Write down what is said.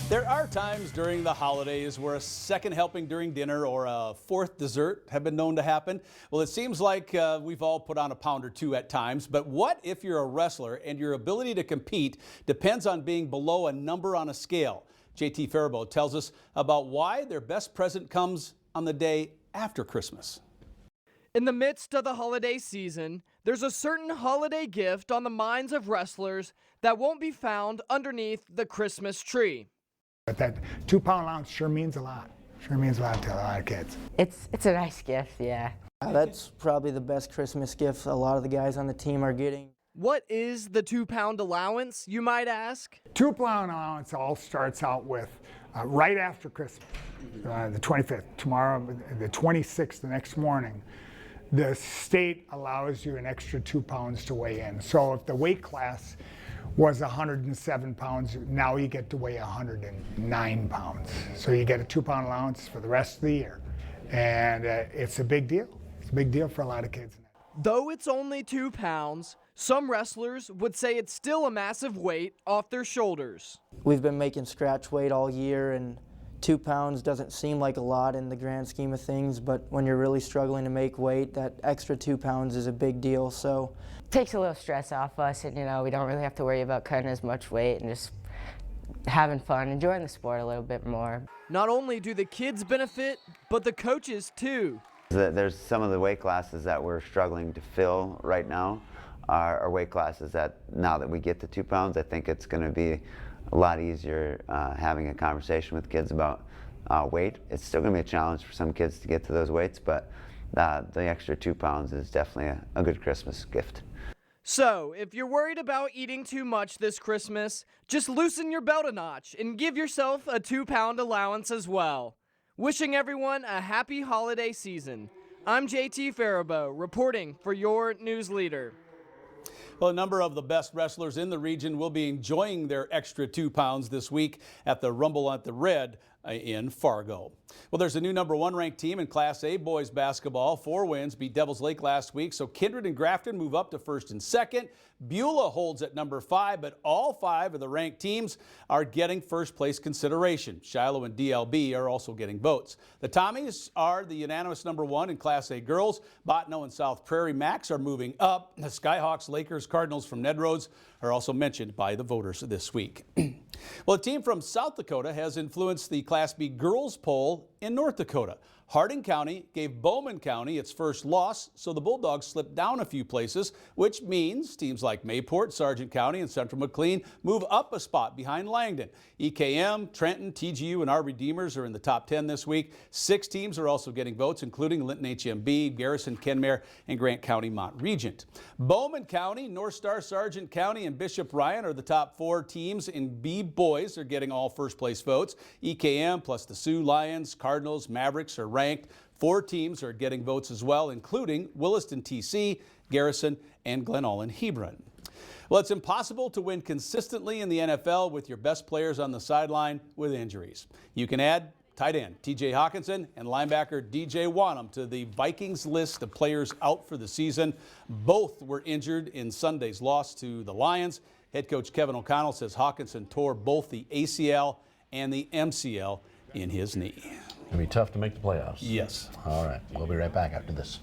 There are times during the holidays where a second helping during dinner or a fourth dessert have been known to happen. Well, it seems like we've all put on a pound or two at times, but what if you're a wrestler and your ability to compete depends on being below a number on a scale? JT Faribault tells us about why their best present comes on the day after Christmas. In the midst of the holiday season, there's a certain holiday gift on the minds of wrestlers that won't be found underneath the Christmas tree. But that 2-pound allowance sure means a lot. Sure means a lot to a lot of kids. It's a nice gift, yeah. That's probably the best Christmas gift a lot of the guys on the team are getting. What is the 2-pound allowance, you might ask? 2-pound allowance all starts out with right after Christmas, the 25th. Tomorrow, the 26th, the next morning, the state allows you an extra 2 pounds to weigh in. So if the weight class was 107 pounds, now you get to weigh 109 pounds. So you get a 2-pound allowance for the rest of the year. And it's a big deal. It's a big deal for a lot of kids. Though it's only 2 pounds, some wrestlers would say it's still a massive weight off their shoulders. We've been making scratch weight all year, and 2 pounds doesn't seem like a lot in the grand scheme of things, but when you're really struggling to make weight, that extra 2 pounds is a big deal. So takes a little stress off us, and we don't really have to worry about cutting as much weight and just having fun, enjoying the sport a little bit more. Not only do the kids benefit, but the coaches too. There's some of the weight classes that we're struggling to fill right now are weight classes that now that we get to 2 pounds, I think it's going to be a lot easier having a conversation with kids about weight. It's still going to be a challenge for some kids to get to those weights, but the extra 2 pounds is definitely a good Christmas gift. So, if you're worried about eating too much this Christmas, just loosen your belt a notch and give yourself a 2-pound allowance as well. Wishing everyone a happy holiday season. I'm JT Faribault, reporting for your news leader. Well, a number of the best wrestlers in the region will be enjoying their extra 2 pounds this week at the Rumble at the Red in Fargo. Well, there's a new #1 ranked team in Class A boys basketball. 4 wins, beat Devils Lake last week, so Kindred and Grafton move up to 1st and 2nd. Beulah holds at #5, but all 5 of the ranked teams are getting first place consideration. Shiloh and DLB are also getting votes. The Tommies are the unanimous #1 in Class A girls. Bottineau and South Prairie Max are moving up. The Skyhawks, Lakers, Cardinals from Ned Rhodes are also mentioned by the voters this week. Well, a team from South Dakota has influenced the Class B girls poll in North Dakota. Harding County gave Bowman County its first loss, so the Bulldogs slipped down a few places, which means teams like Mayport, Sargent County, and Central McLean move up a spot behind Langdon. EKM, Trenton, TGU, and our Redeemers are in the top 10 this week. 6 teams are also getting votes, including Linton HMB, Garrison, Kenmare, and Grant County Mont Regent. Bowman County, North Star, Sargent County, and Bishop Ryan are the top 4 teams in B boys. They're getting all first place votes. EKM plus the Sioux Lions, Cardinals, Mavericks are ranked. 4 teams are getting votes as well, including Williston TC, Garrison, and Glen Ullin Hebron. Well, it's impossible to win consistently in the NFL with your best players on the sideline with injuries. You can add tight end TJ Hawkinson and linebacker DJ Wanham to the Vikings list of players out for the season. Both were injured in Sunday's loss to the Lions. Head coach Kevin O'Connell says Hawkinson tore both the ACL and the MCL in his knee. It'll be tough to make the playoffs. Yes. All right. We'll be right back after this.